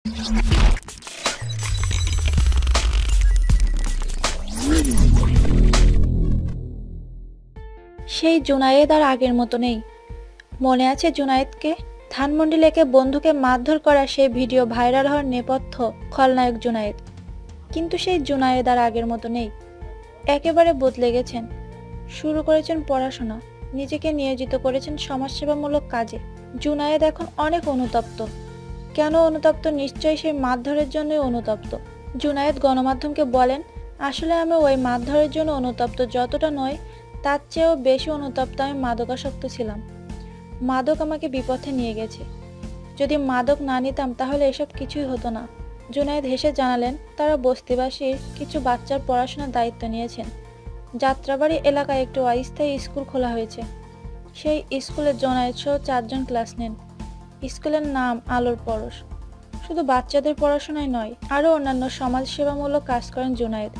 সেই জুনায়েদ আর আগের মতো নেই। মনে আছে জুনায়েদকে? ধানমন্ডি লেকে বন্ধুকে মারধর করা সেই ভিডিও ভাইরাল হওয়ার নেপথ্য খলনায়ক জুনায়েদ। কিন্তু সেই জুনায়েদ আর আগের মতো নেই। একেবারে বদলে গেছেন। শুরু করেছেন পড়াশোনা, নিজেকে নিয়োজিত করেছেন সমাজসেবামূলক কাজে। জুনায়েদ এখন অনেক অনুতপ্ত। কেন অনুতপ্ত? নিশ্চয়ই সেই মারধরের জন্যই অনুতপ্ত। জুনায়েদ গণমাধ্যমকে বলেন, আসলে আমি ওই মারধরের জন্য অনুতপ্ত যতটা নয়, তার চেয়েও বেশি অনুতপ্ত আমি মাদকাসক্ত ছিলাম। মাদক আমাকে বিপথে নিয়ে গেছে। যদি মাদক না নিতাম তাহলে এসব কিছুই হতো না। জুনায়েদ হেসে জানালেন, তারা বস্তিবাসীর কিছু বাচ্চার পড়াশোনার দায়িত্ব নিয়েছেন। যাত্রাবাড়ি এলাকায় একটি অস্থায়ী স্কুল খোলা হয়েছে। সেই স্কুলে জুনায়েদ সহ 4 জন ক্লাস নেন। স্কুলের নাম আলোর পরশ। শুধু বাচ্চাদের পড়াশোনাই নয়, আরও অন্যান্য সমাজসেবামূলক কাজ করেন জুনায়েদ।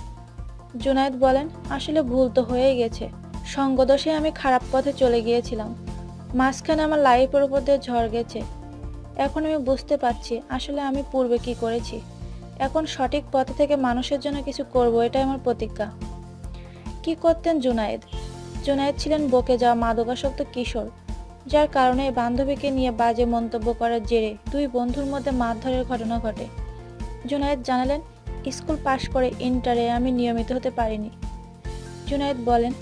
জুনায়েদ বলেন, আসলে ভুল তো হয়েই গেছে। সঙ্গদোষে আমি খারাপ পথে চলে গিয়েছিলাম। মাঝখানে আমার লাইফের উপর দিয়ে ঝড় গেছে। এখন আমি বুঝতে পারছি আসলে আমি পূর্বে কি করেছি। এখন সঠিক পথে থেকে মানুষের জন্য কিছু করব, এটাই আমার প্রতিজ্ঞা। কি করতেন জুনায়েদ? জুনায়েদ ছিলেন বকে যাওয়া মাদকাসক্ত কিশোর, যার কারণে বান্ধবীকে নিয়ে বাজে মন্তব্য করার জেরে 2 বন্ধুর মধ্যে মারধরের ঘটনা ঘটে। জুনায়েদ জানালেন, স্কুল পাশ করে ইন্টারে আমি নিয়মিত হতে পারিনি। জুনায়েদ বলেন,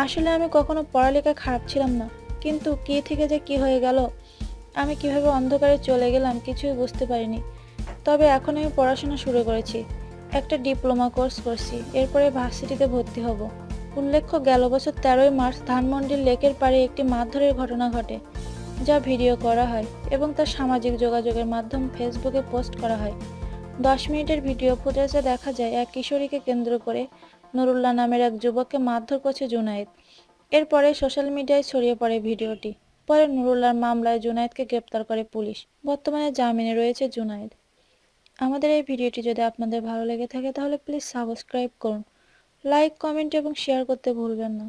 আসলে আমি কখনো পড়ালেখায় খারাপ ছিলাম না, কিন্তু কি থেকে যে কি হয়ে গেল, আমি কিভাবে অন্ধকারে চলে গেলাম কিছুই বুঝতে পারিনি। তবে এখন আমি পড়াশোনা শুরু করেছি, একটা ডিপ্লোমা কোর্স করছি, এরপরে ভার্সিটিতে ভর্তি হব। উল্লেখ্য, গেল বছর 13ই মার্চ ধানমন্ডির লেকের পাড়ে একটি মারধরের ঘটনা ঘটে, যা ভিডিও করা হয় এবং তা সামাজিক যোগাযোগের মাধ্যম ফেসবুকে পোস্ট করা হয়। 10 মিনিটের ভিডিও ফুটেজে দেখা যায় এক কিশোরীকে কেন্দ্র করে নুরুল্লাহ নামের এক যুবককে মারধর করছে জুনায়েদ। এরপরে সোশ্যাল মিডিয়ায় ছড়িয়ে পড়ে ভিডিওটি। পরে নুরুল্লাহর মামলায় জুনায়েদকে গ্রেপ্তার করে পুলিশ। বর্তমানে জামিনে রয়েছে জুনায়েদ। আমাদের এই ভিডিওটি যদি আপনাদের ভালো লেগে থাকে তাহলে প্লিজ সাবস্ক্রাইব করুন, লাইক, কমেন্ট এবং শেয়ার করতে ভুলবেন না।